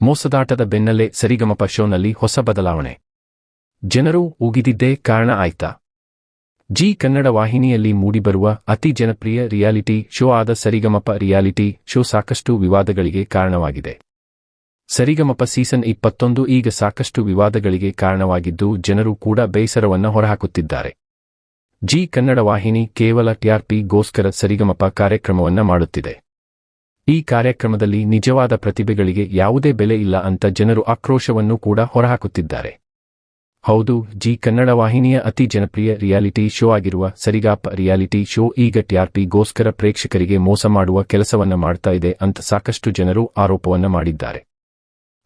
ಮೋಸದಾಟದ ಬೆನ್ನಲ್ಲೇ ಸರಿಗಮಪ ಶೋನಲ್ಲಿ ಹೊಸ ಬದಲಾವಣೆ. ಜನರು ಉಗಿದಿದ್ದೇ ಕಾರಣ ಆಯ್ತಾ? ಜೀ ಕನ್ನಡ ವಾಹಿನಿಯಲ್ಲಿ ಮೂಡಿಬರುವ ಅತಿ ಜನಪ್ರಿಯ ರಿಯಾಲಿಟಿ ಶೋ ಆದ ಸರಿಗಮಪ ರಿಯಾಲಿಟಿ ಶೋ ಸಾಕಷ್ಟು ವಿವಾದಗಳಿಗೆ ಕಾರಣವಾಗಿದೆ. ಸರಿಗಮಪ ಸೀಸನ್ 21 ಈಗ ಸಾಕಷ್ಟು ವಿವಾದಗಳಿಗೆ ಕಾರಣವಾಗಿದ್ದು ಜನರು ಕೂಡ ಬೇಸರವನ್ನ ಹೊರಹಾಕುತ್ತಿದ್ದಾರೆ. ಜೀ ಕನ್ನಡ ವಾಹಿನಿ ಕೇವಲ ಟಿಆರ್ಪಿಗೋಸ್ಕರ ಸರಿಗಮಪ ಕಾರ್ಯಕ್ರಮವನ್ನ ಮಾಡುತ್ತಿದೆ. ಈ ಕಾರ್ಯಕ್ರಮದಲ್ಲಿ ನಿಜವಾದ ಪ್ರತಿಭೆಗಳಿಗೆ ಯಾವುದೇ ಬೆಲೆ ಇಲ್ಲ ಅಂತ ಜನರು ಆಕ್ರೋಶವನ್ನು ಕೂಡ ಹೊರಹಾಕುತ್ತಿದ್ದಾರೆ. ಹೌದು, ಜೀ ಕನ್ನಡ ವಾಹಿನಿಯ ಅತಿ ಜನಪ್ರಿಯ ರಿಯಾಲಿಟಿ ಶೋ ಆಗಿರುವ ಸರಿಗಮಪ ರಿಯಾಲಿಟಿ ಶೋ ಈಗ ಟಿಆರ್ಪಿಗೋಸ್ಕರ ಪ್ರೇಕ್ಷಕರಿಗೆ ಮೋಸ ಮಾಡುವ ಕೆಲಸವನ್ನ ಮಾಡ್ತಾ ಇದೆ ಅಂತ ಸಾಕಷ್ಟು ಜನರು ಆರೋಪವನ್ನ ಮಾಡಿದ್ದಾರೆ.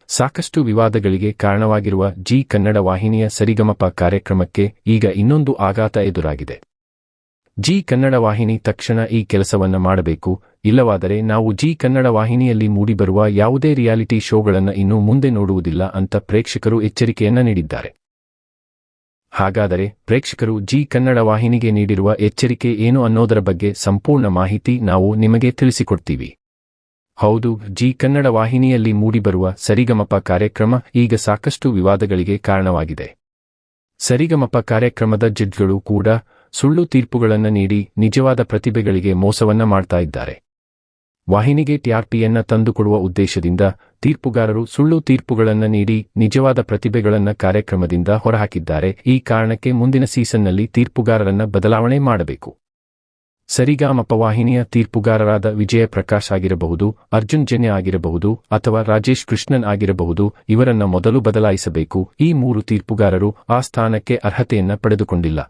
ಸಾಕಷ್ಟು ವಿವಾದಗಳಿಗೆ ಕಾರಣವಾಗಿರುವ ಜೀ ಕನ್ನಡ ವಾಹಿನಿಯ ಸರಿಗಮಪ ಕಾರ್ಯಕ್ರಮಕ್ಕೆ ಈಗ ಇನ್ನೊಂದು ಆಘಾತ ಎದುರಾಗಿದೆ. ಜೀ ಕನ್ನಡ ವಾಹಿನಿ ತಕ್ಷಣ ಈ ಕೆಲಸವನ್ನ ಮಾಡಬೇಕು, ಇಲ್ಲವಾದರೆ ನಾವು ಜೀ ಕನ್ನಡ ವಾಹಿನಿಯಲ್ಲಿ ಮೂಡಿಬರುವ ಯಾವುದೇ ರಿಯಾಲಿಟಿ ಶೋಗಳನ್ನ ಇನ್ನು ಮುಂದೆ ನೋಡುವುದಿಲ್ಲ ಅಂತ ಪ್ರೇಕ್ಷಕರು ಎಚ್ಚರಿಕೆಯನ್ನ ನೀಡಿದ್ದಾರೆ. ಹಾಗಾದರೆ ಪ್ರೇಕ್ಷಕರು ಜೀ ಕನ್ನಡ ವಾಹಿನಿಗೆ ನೀಡಿರುವ ಎಚ್ಚರಿಕೆ ಏನು ಅನ್ನೋದರ ಬಗ್ಗೆ ಸಂಪೂರ್ಣ ಮಾಹಿತಿ ನಾವು ನಿಮಗೆ ತಿಳಿಸಿಕೊಡ್ತೀವಿ. ಹೌದು, ಜೀ ಕನ್ನಡ ವಾಹಿನಿಯಲ್ಲಿ ಮೂಡಿಬರುವ ಸರಿಗಮಪ ಕಾರ್ಯಕ್ರಮ ಈಗ ಸಾಕಷ್ಟು ವಿವಾದಗಳಿಗೆ ಕಾರಣವಾಗಿದೆ. ಸರಿಗಮಪ ಕಾರ್ಯಕ್ರಮದ ಜಡ್ಜ್ಗಳು ಕೂಡ ಸುಳ್ಳು ತೀರ್ಪುಗಳನ್ನು ನೀಡಿ ನಿಜವಾದ ಪ್ರತಿಭೆಗಳಿಗೆ ಮೋಸವನ್ನ ಮಾಡ್ತಾ ಇದ್ದಾರೆ. ವಾಹಿನಿಗೆ ಟಿಆರ್ಪಿಯನ್ನ ತಂದುಕೊಡುವ ಉದ್ದೇಶದಿಂದ ತೀರ್ಪುಗಾರರು ಸುಳ್ಳು ತೀರ್ಪುಗಳನ್ನು ನೀಡಿ ನಿಜವಾದ ಪ್ರತಿಭೆಗಳನ್ನ ಕಾರ್ಯಕ್ರಮದಿಂದ ಹೊರಹಾಕಿದ್ದಾರೆ. ಈ ಕಾರಣಕ್ಕೆ ಮುಂದಿನ ಸೀಸನ್ನಲ್ಲಿ ತೀರ್ಪುಗಾರರನ್ನ ಬದಲಾವಣೆ ಮಾಡಬೇಕು. ಸರಿಗಮಪ ವಾಹಿನಿಯ ತೀರ್ಪುಗಾರರಾದ ವಿಜಯ ಪ್ರಕಾಶ್ ಆಗಿರಬಹುದು, ಅರ್ಜುನ್ ಜನ್ಯ ಆಗಿರಬಹುದು ಅಥವಾ ರಾಜೇಶ್ ಕೃಷ್ಣನ್ ಆಗಿರಬಹುದು, ಇವರನ್ನ ಮೊದಲು ಬದಲಾಯಿಸಬೇಕು. ಈ 3 ತೀರ್ಪುಗಾರರು ಆ ಸ್ಥಾನಕ್ಕೆ ಅರ್ಹತೆಯನ್ನ ಪಡೆದುಕೊಂಡಿಲ್ಲ.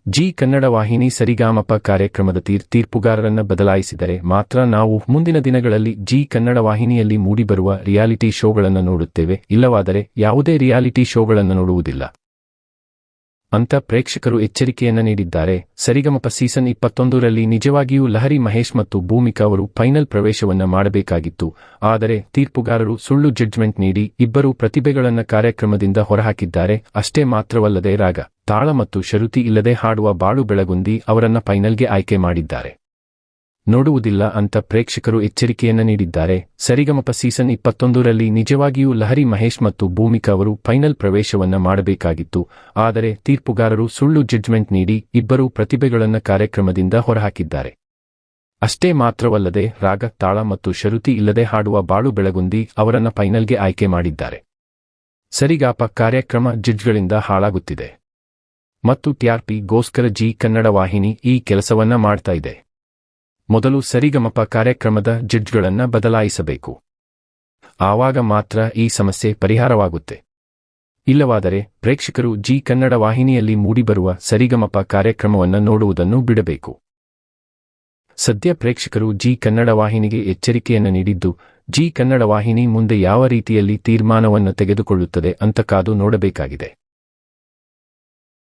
ಜೀ ಕನ್ನಡ ವಾಹಿನಿ ಸರಿಗಮಪ ಕಾರ್ಯಕ್ರಮದ ತೀರ್ಪುಗಾರರನ್ನ ಬದಲಾಯಿಸಿದರೆ ಮಾತ್ರ ನಾವು ಮುಂದಿನ ದಿನಗಳಲ್ಲಿ ಜೀ ಕನ್ನಡ ವಾಹಿನಿಯಲ್ಲಿ ಮೂಡಿಬರುವ ರಿಯಾಲಿಟಿ ಶೋಗಳನ್ನು ನೋಡುತ್ತೇವೆ, ಇಲ್ಲವಾದರೆ ಯಾವುದೇ ರಿಯಾಲಿಟಿ ಶೋಗಳನ್ನು ನೋಡುವುದಿಲ್ಲ ಅಂತ ಪ್ರೇಕ್ಷಕರು ಎಚ್ಚರಿಕೆಯನ್ನ ನೀಡಿದ್ದಾರೆ. ಸರಿಗಮಪ ಸೀಸನ್ 21ರಲ್ಲಿ ನಿಜವಾಗಿಯೂ ಲಹರಿ ಮಹೇಶ್ ಮತ್ತು ಭೂಮಿಕಾ ಅವರು ಫೈನಲ್ ಪ್ರವೇಶವನ್ನ ಮಾಡಬೇಕಾಗಿತ್ತು. ಆದರೆ ತೀರ್ಪುಗಾರರು ಸುಳ್ಳು ಜಡ್ಜ್ಮೆಂಟ್ ನೀಡಿ ಇಬ್ಬರು ಪ್ರತಿಭೆಗಳನ್ನ ಕಾರ್ಯಕ್ರಮದಿಂದ ಹೊರಹಾಕಿದ್ದಾರೆ. ಅಷ್ಟೇ ಮಾತ್ರವಲ್ಲದೆ ರಾಗ, ತಾಳ ಮತ್ತು ಶರುತಿ ಇಲ್ಲದೆ ಹಾಡುವ ಬಾಳು ಬೆಳಗುಂದಿ ಅವರನ್ನ ಫೈನಲ್ಗೆ ಆಯ್ಕೆ ಮಾಡಿದ್ದಾರೆ. ನೋಡುವುದಿಲ್ಲ ಅಂತ ಪ್ರೇಕ್ಷಕರು ಎಚ್ಚರಿಕೆಯನ್ನ ನೀಡಿದ್ದಾರೆ. ಸರಿಗಮಪ ಸೀಸನ್ 21ರಲ್ಲಿ ನಿಜವಾಗಿಯೂ ಲಹರಿ ಮಹೇಶ್ ಮತ್ತು ಭೂಮಿಕಾ ಅವರು ಫೈನಲ್ ಪ್ರವೇಶವನ್ನ ಮಾಡಬೇಕಾಗಿತ್ತು. ಆದರೆ ತೀರ್ಪುಗಾರರು ಸುಳ್ಳು ಜಡ್ಜ್ಮೆಂಟ್ ನೀಡಿ ಇಬ್ಬರು ಪ್ರತಿಭೆಗಳನ್ನ ಕಾರ್ಯಕ್ರಮದಿಂದ ಹೊರಹಾಕಿದ್ದಾರೆ. ಅಷ್ಟೇ ಮಾತ್ರವಲ್ಲದೆ ರಾಗ, ತಾಳ ಮತ್ತು ಶರುತಿ ಇಲ್ಲದೆ ಹಾಡುವ ಬಾಳು ಬೆಳಗುಂದಿ ಅವರನ್ನ ಫೈನಲ್ಗೆ ಆಯ್ಕೆ ಮಾಡಿದ್ದಾರೆ. ಸರಿಗಮಪ ಕಾರ್ಯಕ್ರಮ ಜಡ್ಜ್ಗಳಿಂದ ಹಾಳಾಗುತ್ತಿದೆ ಮತ್ತು ಟಿಆರ್ಪಿಗೋಸ್ಕರ ಜೀ ಕನ್ನಡ ವಾಹಿನಿ ಈ ಕೆಲಸವನ್ನ ಮಾಡ್ತಾ ಇದೆ. ಮೊದಲು ಸರಿಗಮಪ ಕಾರ್ಯಕ್ರಮದ ಜಡ್ಜ್ಗಳನ್ನ ಬದಲಾಯಿಸಬೇಕು. ಆವಾಗ ಮಾತ್ರ ಈ ಸಮಸ್ಯೆ ಪರಿಹಾರವಾಗುತ್ತೆ. ಇಲ್ಲವಾದರೆ ಪ್ರೇಕ್ಷಕರು ಜೀ ಕನ್ನಡ ವಾಹಿನಿಯಲ್ಲಿ ಮೂಡಿಬರುವ ಸರಿಗಮಪ ಕಾರ್ಯಕ್ರಮವನ್ನ ನೋಡುವುದನ್ನು ಬಿಡಬೇಕು. ಸದ್ಯ ಪ್ರೇಕ್ಷಕರು ಜೀ ಕನ್ನಡ ವಾಹಿನಿಗೆ ಎಚ್ಚರಿಕೆಯನ್ನು ನೀಡಿದ್ದು, ಜೀ ಕನ್ನಡ ವಾಹಿನಿ ಮುಂದೆ ಯಾವ ರೀತಿಯಲ್ಲಿ ತೀರ್ಮಾನವನ್ನು ತೆಗೆದುಕೊಳ್ಳುತ್ತದೆ ಅಂತ ಕಾದು ನೋಡಬೇಕಾಗಿದೆ.